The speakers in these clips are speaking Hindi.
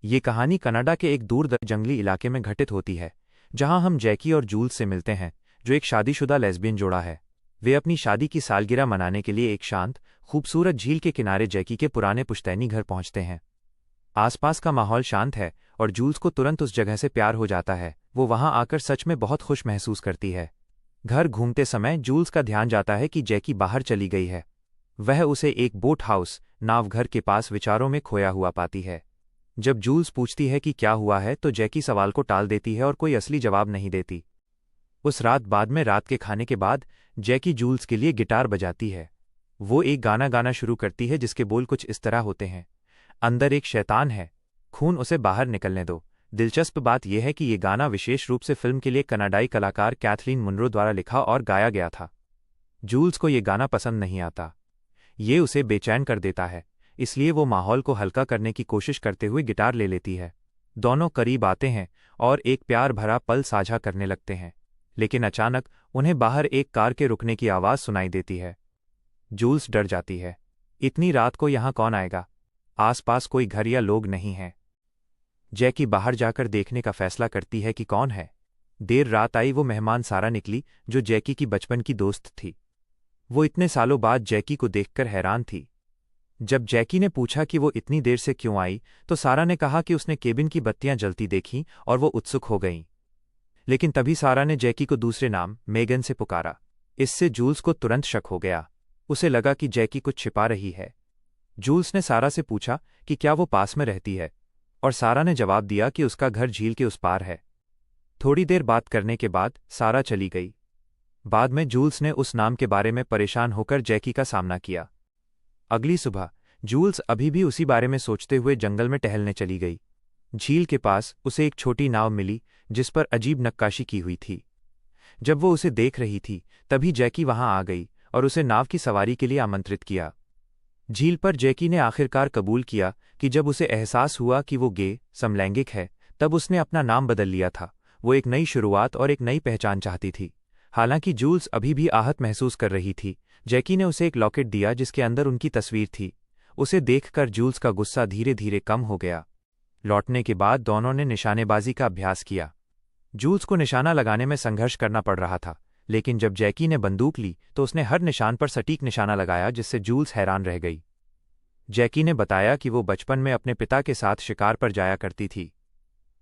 ये कहानी कनाडा के एक दूर जंगली इलाके में घटित होती है, जहां हम जैकी और जूल्स से मिलते हैं, जो एक शादीशुदा लेस्बियन जोड़ा है। वे अपनी शादी की सालगिरह मनाने के लिए एक शांत, खूबसूरत झील के किनारे जैकी के पुराने पुश्तैनी घर पहुंचते हैं। आसपास का माहौल शांत है और जूल्स को तुरंत उस जगह से प्यार हो जाता है। वो वहां आकर सच में बहुत खुश महसूस करती है। घर घूमते समय जूल्स का ध्यान जाता है कि जैकी बाहर चली गई है। वह उसे एक बोट हाउस नाव घर के पास विचारों में खोया हुआ पाती है। जब जूल्स पूछती है कि क्या हुआ है तो जैकी सवाल को टाल देती है और कोई असली जवाब नहीं देती। उस रात बाद में रात के खाने के बाद जैकी जूल्स के लिए गिटार बजाती है। वो एक गाना गाना शुरू करती है जिसके बोल कुछ इस तरह होते हैं। अंदर एक शैतान है, खून उसे बाहर निकलने दो। दिलचस्प बात यह है कि ये गाना विशेष रूप से फिल्म के लिए कनाडाई कलाकार कैथलीन मुनरो द्वारा लिखा और गाया गया था। जूल्स को ये गाना पसंद नहीं आता। ये उसे बेचैन कर देता है, इसलिए वो माहौल को हल्का करने की कोशिश करते हुए गिटार ले लेती है। दोनों करीब आते हैं और एक प्यार भरा पल साझा करने लगते हैं, लेकिन अचानक उन्हें बाहर एक कार के रुकने की आवाज़ सुनाई देती है। जूल्स डर जाती है। इतनी रात को यहाँ कौन आएगा? आसपास कोई घर या लोग नहीं हैं। जैकी बाहर जाकर देखने का फैसला करती है कि कौन है। देर रात आई वो मेहमान सारा निकली, जो जैकी की बचपन की दोस्त थी। वो इतने सालों बाद जैकी को देखकर हैरान थी। जब जैकी ने पूछा कि वो इतनी देर से क्यों आई, तो सारा ने कहा कि उसने केबिन की बत्तियां जलती देखीं और वो उत्सुक हो गईं। लेकिन तभी सारा ने जैकी को दूसरे नाम मेगन से पुकारा। इससे जूल्स को तुरंत शक हो गया। उसे लगा कि जैकी कुछ छिपा रही है। जूल्स ने सारा से पूछा कि क्या वो पास में रहती है, और सारा ने जवाब दिया कि उसका घर झील के उस पार है। थोड़ी देर बात करने के बाद सारा चली गई। बाद में जूल्स ने उस नाम के बारे में परेशान होकर जैकी का सामना किया। अगली सुबह जूल्स अभी भी उसी बारे में सोचते हुए जंगल में टहलने चली गई। झील के पास उसे एक छोटी नाव मिली जिस पर अजीब नक्काशी की हुई थी। जब वो उसे देख रही थी तभी जैकी वहां आ गई और उसे नाव की सवारी के लिए आमंत्रित किया। झील पर जैकी ने आखिरकार कबूल किया कि जब उसे एहसास हुआ कि वो समलैंगिक है, तब उसने अपना नाम बदल लिया था। वो एक नई शुरुआत और एक नई पहचान चाहती थी। हालांकि जूल्स अभी भी आहत महसूस कर रही थी, जैकी ने उसे एक लॉकेट दिया जिसके अंदर उनकी तस्वीर थी। उसे देखकर जूल्स का गुस्सा धीरे धीरे कम हो गया। लौटने के बाद दोनों ने निशानेबाजी का अभ्यास किया। जूल्स को निशाना लगाने में संघर्ष करना पड़ रहा था, लेकिन जब जैकी ने बंदूक ली तो उसने हर निशान पर सटीक निशाना लगाया, जिससे जूल्स हैरान रह गई। जैकी ने बताया कि वो बचपन में अपने पिता के साथ शिकार पर जाया करती थी।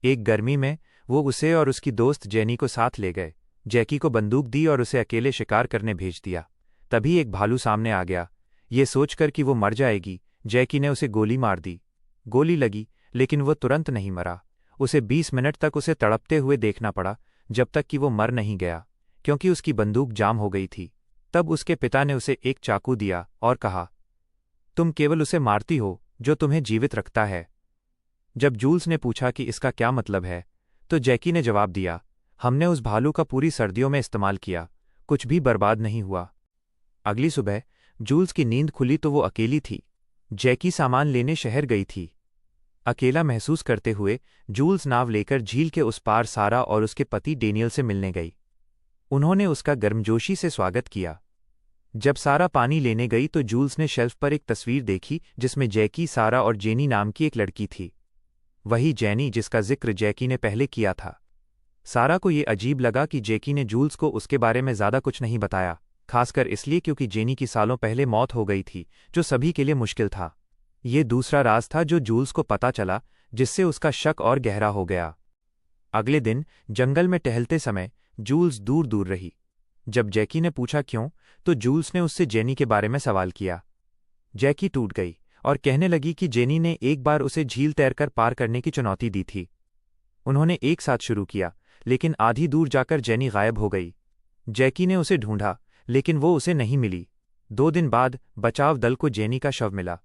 एक गर्मी में वो उसे और उसकी दोस्त जेनी को साथ ले गए। जैकी को बंदूक दी और उसे अकेले शिकार करने भेज दिया। तभी एक भालू सामने आ गया। ये सोचकर कि वो मर जाएगी, जैकी ने उसे गोली मार दी। गोली लगी, लेकिन वो तुरंत नहीं मरा। उसे 20 मिनट तक उसे तड़पते हुए देखना पड़ा, जब तक कि वो मर नहीं गया, क्योंकि उसकी बंदूक जाम हो गई थी। तब उसके पिता ने उसे एक चाकू दिया और कहा, तुम केवल उसे मारती हो जो तुम्हें जीवित रखता है। जब जूल्स ने पूछा कि इसका क्या मतलब है, तो जैकी ने जवाब दिया, हमने उस भालू का पूरी सर्दियों में इस्तेमाल किया, कुछ भी बर्बाद नहीं हुआ। अगली सुबह जूल्स की नींद खुली तो वो अकेली थी। जैकी सामान लेने शहर गई थी। अकेला महसूस करते हुए जूल्स नाव लेकर झील के उस पार सारा और उसके पति डेनियल से मिलने गई। उन्होंने उसका गर्मजोशी से स्वागत किया। जब सारा पानी लेने गई तो जूल्स ने शेल्फ पर एक तस्वीर देखी जिसमें जैकी, सारा और जेनी नाम की एक लड़की थी। वही जेनी जिसका जिक्र जैकी ने पहले किया था। सारा को ये अजीब लगा कि जैकी ने जूल्स को उसके बारे में ज़्यादा कुछ नहीं बताया, खासकर इसलिए क्योंकि जेनी की सालों पहले मौत हो गई थी, जो सभी के लिए मुश्किल था। ये दूसरा राज था जो जूल्स को पता चला, जिससे उसका शक और गहरा हो गया। अगले दिन जंगल में टहलते समय जूल्स दूर दूर रही। जब जैकी ने पूछा क्यों, तो जूल्स ने उससे जेनी के बारे में सवाल किया। जैकी टूट गई और कहने लगी कि जेनी ने एक बार उसे झील तैरकर पार करने की चुनौती दी थी। उन्होंने एक साथ शुरू किया, लेकिन आधी दूर जाकर जेनी गायब हो गई। जैकी ने उसे ढूंढा, लेकिन वो उसे नहीं मिली। 2 दिन बाद बचाव दल को जेनी का शव मिला।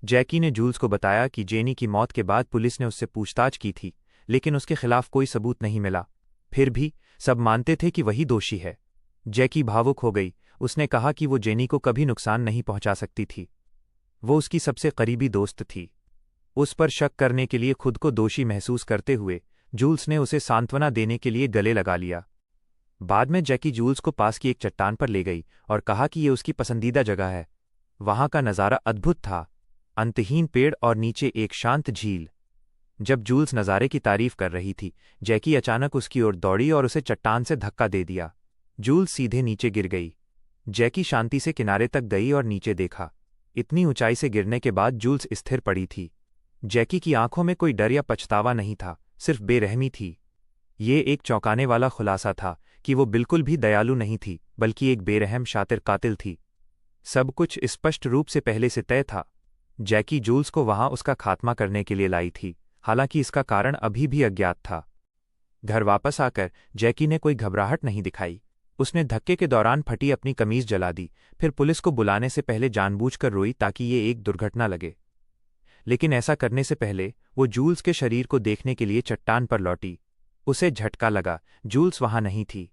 जैकी ने जूल्स को बताया कि जेनी की मौत के बाद पुलिस ने उससे पूछताछ की थी, लेकिन उसके खिलाफ कोई सबूत नहीं मिला। फिर भी सब मानते थे कि वही दोषी है। जैकी भावुक हो गई। उसने कहा कि वो जेनी को कभी नुकसान नहीं पहुंचा सकती थी। वो उसकी सबसे करीबी दोस्त थी। उस पर शक करने के लिए खुद को दोषी महसूस करते हुए जूल्स ने उसे सांत्वना देने के लिए गले लगा लिया। बाद में जैकी जूल्स को पास की एक चट्टान पर ले गई और कहा कि ये उसकी पसंदीदा जगह है। वहां का नज़ारा अद्भुत था, अंतहीन पेड़ और नीचे एक शांत झील। जब जूल्स नज़ारे की तारीफ कर रही थी, जैकी अचानक उसकी ओर दौड़ी और उसे चट्टान से धक्का दे दिया। जूल्स सीधे नीचे गिर गई। जैकी शांति से किनारे तक गई और नीचे देखा। इतनी ऊंचाई से गिरने के बाद जूल्स स्थिर पड़ी थी। जैकी की आंखों में कोई डर या पछतावा नहीं था, सिर्फ बेरहमी थी। ये एक चौंकाने वाला खुलासा था कि वो बिल्कुल भी दयालु नहीं थी, बल्कि एक बेरहम शातिर कातिल थी। सब कुछ स्पष्ट रूप से पहले से तय था। जैकी जूल्स को वहां उसका खात्मा करने के लिए लाई थी, हालांकि इसका कारण अभी भी अज्ञात था। घर वापस आकर जैकी ने कोई घबराहट नहीं दिखाई। उसने धक्के के दौरान फटी अपनी कमीज जला दी, फिर पुलिस को बुलाने से पहले जानबूझकर रोई ताकि ये एक दुर्घटना लगे। लेकिन ऐसा करने से पहले वो जूल्स के शरीर को देखने के लिए चट्टान पर लौटी। उसे झटका लगा, जूल्स वहां नहीं थी।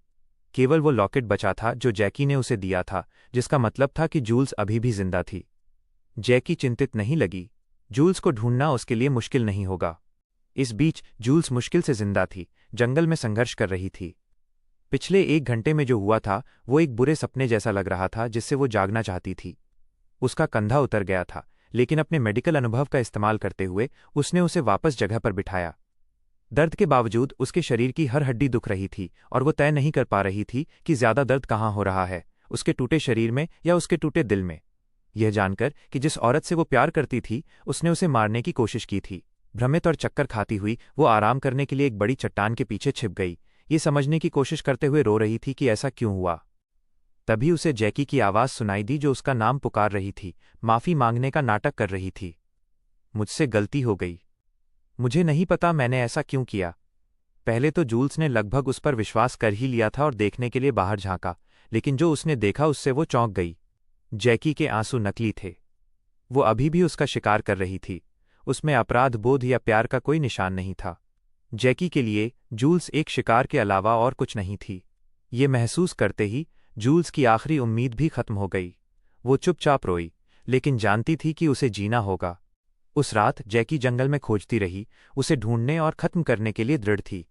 केवल वो लॉकेट बचा था जो जैकी ने उसे दिया था, जिसका मतलब था कि जूल्स अभी भी जिंदा थी। जैकी चिंतित नहीं लगी। जूल्स को ढूंढना उसके लिए मुश्किल नहीं होगा। इस बीच जूल्स मुश्किल से जिंदा थी, जंगल में संघर्ष कर रही थी। पिछले 1 घंटे में जो हुआ था वो एक बुरे सपने जैसा लग रहा था जिससे वो जागना चाहती थी। उसका कंधा उतर गया था, लेकिन अपने मेडिकल अनुभव का इस्तेमाल करते हुए उसने उसे वापस जगह पर बिठाया। दर्द के बावजूद उसके शरीर की हर हड्डी दुख रही थी और वो तय नहीं कर पा रही थी कि ज्यादा दर्द कहाँ हो रहा है, उसके टूटे शरीर में या उसके टूटे दिल में। यह जानकर कि जिस औरत से वो प्यार करती थी उसने उसे मारने की कोशिश की थी, भ्रमित और चक्कर खाती हुई वो आराम करने के लिए एक बड़ी चट्टान के पीछे छिप गई, ये समझने की कोशिश करते हुए रो रही थी कि ऐसा क्यों हुआ। तभी उसे जैकी की आवाज़ सुनाई दी जो उसका नाम पुकार रही थी, माफ़ी मांगने का नाटक कर रही थी। मुझसे गलती हो गई। मुझे नहीं पता मैंने ऐसा क्यों किया। पहले तो जूल्स ने लगभग उस पर विश्वास कर ही लिया था और देखने के लिए बाहर झांका, लेकिन जो उसने देखा उससे वो चौंक गई। जैकी के आंसू नकली थे। वो अभी भी उसका शिकार कर रही थी। उसमें अपराध बोध या प्यार का कोई निशान नहीं था। जैकी के लिए जूल्स एक शिकार के अलावा और कुछ नहीं थी। ये महसूस करते ही जूल्स की आखिरी उम्मीद भी खत्म हो गई। वो चुपचाप रोई, लेकिन जानती थी कि उसे जीना होगा। उस रात जैकी जंगल में खोजती रही, उसे ढूंढने और खत्म करने के लिए दृढ़ थी।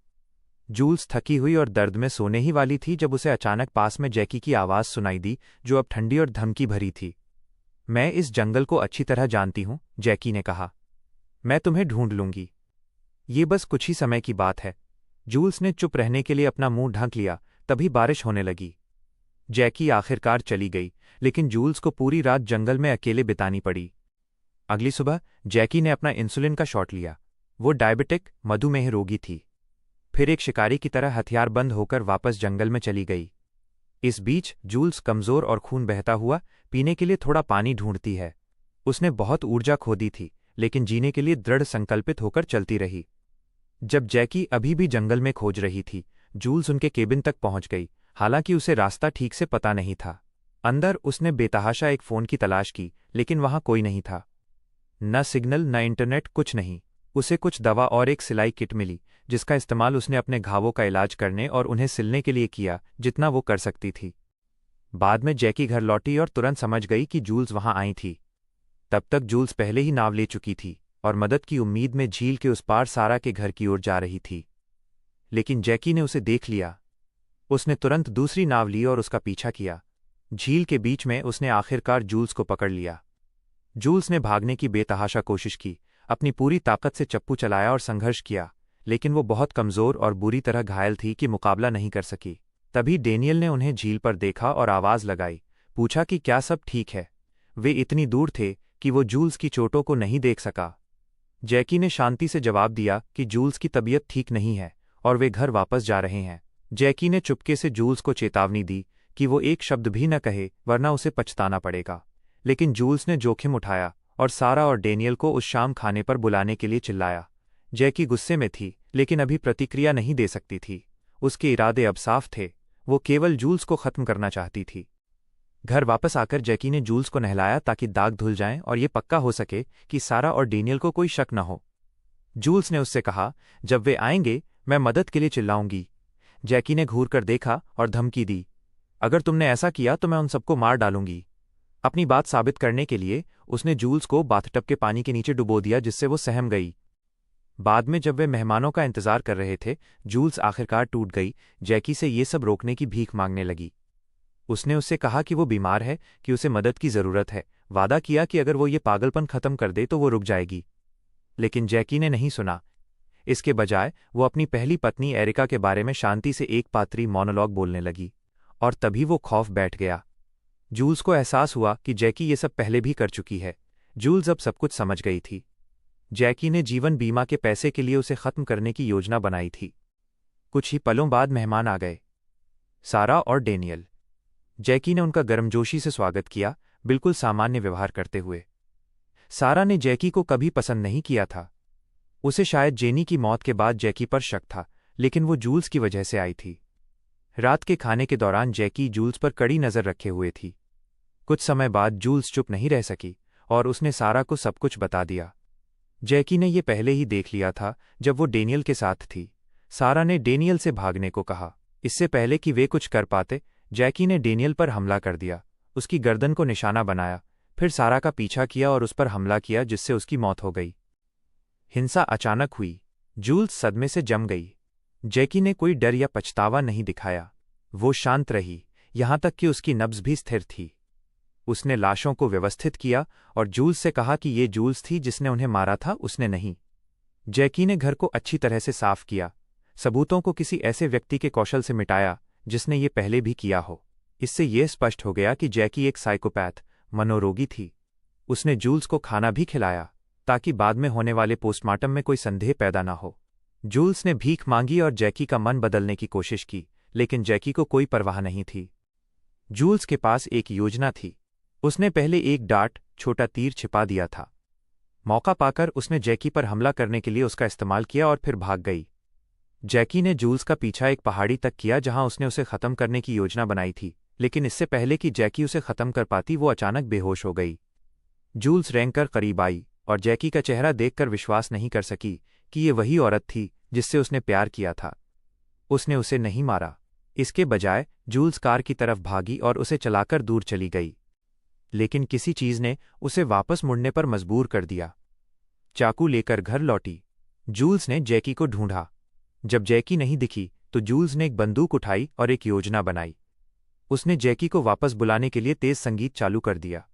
जूल्स थकी हुई और दर्द में सोने ही वाली थी जब उसे अचानक पास में जैकी की आवाज़ सुनाई दी, जो अब ठंडी और धमकी भरी थी। मैं इस जंगल को अच्छी तरह जानती हूँ, जैकी ने कहा। मैं तुम्हें ढूंढ लूंगी। ये बस कुछ ही समय की बात है। जूल्स ने चुप रहने के लिए अपना मुंह ढक लिया, तभी बारिश होने लगी। जैकी आखिरकार चली गई, लेकिन जूल्स को पूरी रात जंगल में अकेले बितानी पड़ी। अगली सुबह जैकी ने अपना इंसुलिन का शॉट लिया। वो डायबिटिक मधुमेह रोगी थी। फिर एक शिकारी की तरह हथियारबंद होकर वापस जंगल में चली गई। इस बीच जूल्स कमजोर और खून बहता हुआ पीने के लिए थोड़ा पानी ढूंढती है। उसने बहुत ऊर्जा खो दी थी, लेकिन जीने के लिए दृढ़ संकल्पित होकर चलती रही। जब जैकी अभी भी जंगल में खोज रही थी, जूल्स उनके केबिन तक पहुंच गई, हालांकि उसे रास्ता ठीक से पता नहीं था। अंदर उसने बेतहाशा एक फोन की तलाश की, लेकिन वहां कोई नहीं था। न सिग्नल न इंटरनेट, कुछ नहीं। उसे कुछ दवा और एक सिलाई किट मिली, जिसका इस्तेमाल उसने अपने घावों का इलाज करने और उन्हें सिलने के लिए किया, जितना वो कर सकती थी। बाद में जैकी घर लौटी और तुरंत समझ गई कि जूल्स वहां आई थी। तब तक जूल्स पहले ही नाव ले चुकी थी और मदद की उम्मीद में झील के उस पार सारा के घर की ओर जा रही थी। लेकिन जैकी ने उसे देख लिया। उसने तुरंत दूसरी नाव ली और उसका पीछा किया। झील के बीच में उसने आखिरकार जूल्स को पकड़ लिया। जूल्स ने भागने की बेतहाशा कोशिश की, अपनी पूरी ताकत से चप्पू चलाया और संघर्ष किया, लेकिन वो बहुत कमजोर और बुरी तरह घायल थी कि मुकाबला नहीं कर सकी। तभी डेनियल ने उन्हें झील पर देखा और आवाज लगाई, पूछा कि क्या सब ठीक है। वे इतनी दूर थे कि वो जूल्स की चोटों को नहीं देख सका। जैकी ने शांति से जवाब दिया कि जूल्स की तबीयत ठीक नहीं है और वे घर वापस जा रहे हैं। जैकी ने चुपके से जूल्स को चेतावनी दी कि वो एक शब्द भी न कहे, वरना उसे पछताना पड़ेगा। लेकिन जूल्स ने जोखिम उठाया और सारा और डेनियल को उस शाम खाने पर बुलाने के लिए चिल्लाया। जैकी गुस्से में थी, लेकिन अभी प्रतिक्रिया नहीं दे सकती थी। उसके इरादे अब साफ थे, वो केवल जूल्स को खत्म करना चाहती थी। घर वापस आकर जैकी ने जूल्स को नहलाया ताकि दाग धुल जाएं और ये पक्का हो सके कि सारा और डेनियल को कोई शक न हो। जूल्स ने उससे कहा, जब वे आएंगे मैं मदद के लिए चिल्लाऊंगी। जैकी ने घूर कर देखा और धमकी दी, अगर तुमने ऐसा किया तो मैं उन सबको मार डालूंगी। अपनी बात साबित करने के लिए उसने जूल्स को बाथटब के पानी के नीचे डुबो दिया, जिससे वो सहम गई। बाद में जब वे मेहमानों का इंतजार कर रहे थे, जूल्स आखिरकार टूट गई। जैकी से ये सब रोकने की भीख मांगने लगी। उसने उससे कहा कि वो बीमार है, कि उसे मदद की जरूरत है। वादा किया कि अगर वो ये पागलपन खत्म कर दे तो वो रुक जाएगी। लेकिन जैकी ने नहीं सुना। इसके बजाय वो अपनी पहली पत्नी एरिका के बारे में शांति से एक पात्री मोनोलॉग बोलने लगी। और तभी वो खौफ बैठ गया। जूल्स को एहसास हुआ कि जैकी ये सब पहले भी कर चुकी है। जूल्स अब सब कुछ समझ गई थी। जैकी ने जीवन बीमा के पैसे के लिए उसे खत्म करने की योजना बनाई थी। कुछ ही पलों बाद मेहमान आ गए, सारा और डेनियल। जैकी ने उनका गर्मजोशी से स्वागत किया, बिल्कुल सामान्य व्यवहार करते हुए। सारा ने जैकी को कभी पसंद नहीं किया था। उसे शायद जेनी की मौत के बाद जैकी पर शक था, लेकिन वो जूल्स की वजह से आई थी। रात के खाने के दौरान जैकी जूल्स पर कड़ी नज़र रखे हुए थी। कुछ समय बाद जूल्स चुप नहीं रह सकी और उसने सारा को सब कुछ बता दिया। जैकी ने यह पहले ही देख लिया था जब वो डेनियल के साथ थी। सारा ने डेनियल से भागने को कहा। इससे पहले कि वे कुछ कर पाते, जैकी ने डेनियल पर हमला कर दिया, उसकी गर्दन को निशाना बनाया, फिर सारा का पीछा किया और उस पर हमला किया, जिससे उसकी मौत हो गई। हिंसा अचानक हुई। जूल्स सदमे से जम गई। जैकी ने कोई डर या पछतावा नहीं दिखाया। वो शांत रही, यहां तक कि उसकी नब्ज भी स्थिर थी। उसने लाशों को व्यवस्थित किया और जूल्स से कहा कि ये जूल्स थी जिसने उन्हें मारा था, उसने नहीं। जैकी ने घर को अच्छी तरह से साफ किया, सबूतों को किसी ऐसे व्यक्ति के कौशल से मिटाया जिसने ये पहले भी किया हो। इससे यह स्पष्ट हो गया कि जैकी एक साइकोपैथ, मनोरोगी थी। उसने जूल्स को खाना भी खिलाया ताकि बाद में होने वाले पोस्टमार्टम में कोई संदेह पैदा ना हो। जूल्स ने भीख मांगी और जैकी का मन बदलने की कोशिश की, लेकिन जैकी को कोई परवाह नहीं थी। जूल्स के पास एक योजना थी। उसने पहले एक डार्ट, छोटा तीर छिपा दिया था। मौका पाकर उसने जैकी पर हमला करने के लिए उसका इस्तेमाल किया और फिर भाग गई। जैकी ने जूल्स का पीछा एक पहाड़ी तक किया जहां उसने उसे खत्म करने की योजना बनाई थी, लेकिन इससे पहले कि जैकी उसे खत्म कर पाती, वो अचानक बेहोश हो गई। जूल्स रेंगकर करीब आई और जैकी का चेहरा देखकर विश्वास नहीं कर सकी कि ये वही औरत थी जिससे उसने प्यार किया था। उसने उसे नहीं मारा। इसके बजाय जूल्स कार की तरफ भागी और उसे चलाकर दूर चली गई, लेकिन किसी चीज ने उसे वापस मुड़ने पर मजबूर कर दिया। चाकू लेकर घर लौटी। जूल्स ने जैकी को ढूंढा। जब जैकी नहीं दिखी तो जूल्स ने एक बंदूक उठाई और एक योजना बनाई। उसने जैकी को वापस बुलाने के लिए तेज संगीत चालू कर दिया।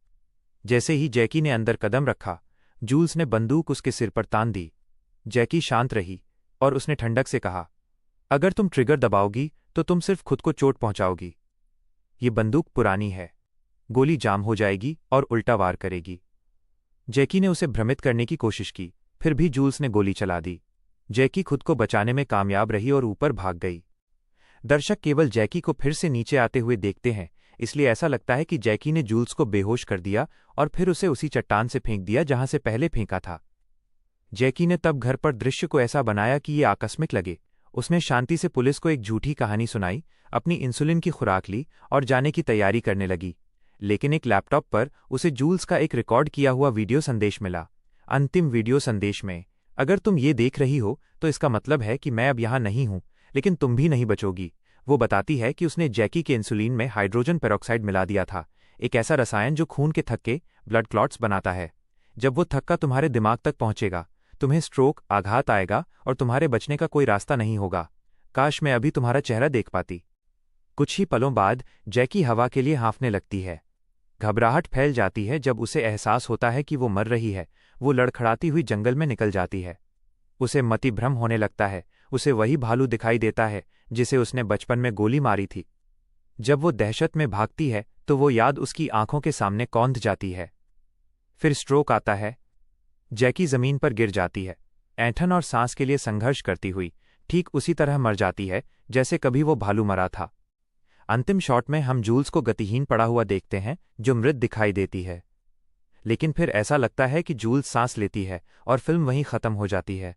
जैसे ही जैकी ने अंदर कदम रखा, जूल्स ने बंदूक उसके सिर पर तान दी। जैकी शांत रही और उसने ठंडक से कहा, अगर तुम ट्रिगर दबाओगी तो तुम सिर्फ खुद को चोट पहुंचाओगी। ये बंदूक पुरानी है, गोली जाम हो जाएगी और उल्टा वार करेगी। जैकी ने उसे भ्रमित करने की कोशिश की, फिर भी जूल्स ने गोली चला दी। जैकी खुद को बचाने में कामयाब रही और ऊपर भाग गई। दर्शक केवल जैकी को फिर से नीचे आते हुए देखते हैं, इसलिए ऐसा लगता है कि जैकी ने जूल्स को बेहोश कर दिया और फिर उसे उसी चट्टान से फेंक दिया जहां से पहले फेंका था। जैकी ने तब घर पर दृश्य को ऐसा बनाया कि ये आकस्मिक लगे। उसने शांति से पुलिस को एक झूठी कहानी सुनाई, अपनी इंसुलिन की खुराक ली और जाने की तैयारी करने लगी। लेकिन एक लैपटॉप पर उसे जूल्स का एक रिकॉर्ड किया हुआ वीडियो संदेश मिला। अंतिम वीडियो संदेश में, अगर तुम ये देख रही हो तो इसका मतलब है कि मैं अब यहां नहीं हूं, लेकिन तुम भी नहीं बचोगी। वो बताती है कि उसने जैकी के इंसुलिन में हाइड्रोजन पेरोक्साइड मिला दिया था, एक ऐसा रसायन जो खून के थक्के, ब्लड क्लॉट्स बनाता है। जब वो थक्का तुम्हारे दिमाग तक पहुंचेगा, तुम्हें स्ट्रोक, आघात आएगा और तुम्हारे बचने का कोई रास्ता नहीं होगा। काश मैं अभी तुम्हारा चेहरा देख पाती। कुछ ही पलों बाद जैकी हवा के लिए हाँफने लगती है। घबराहट फैल जाती है जब उसे एहसास होता है कि वो मर रही है। वो लड़खड़ाती हुई जंगल में निकल जाती है। उसे मतिभ्रम होने लगता है। उसे वही भालू दिखाई देता है जिसे उसने बचपन में गोली मारी थी। जब वो दहशत में भागती है तो वो याद उसकी आंखों के सामने कौंध जाती है। फिर स्ट्रोक आता है। जैकी जमीन पर गिर जाती है, ऐंठन और सांस के लिए संघर्ष करती हुई, ठीक उसी तरह मर जाती है जैसे कभी वो भालू मरा था। अंतिम शॉट में हम जूल्स को गतिहीन पड़ा हुआ देखते हैं, जो मृत दिखाई देती है। लेकिन फिर ऐसा लगता है कि जूल्स सांस लेती है और फिल्म वहीं खत्म हो जाती है।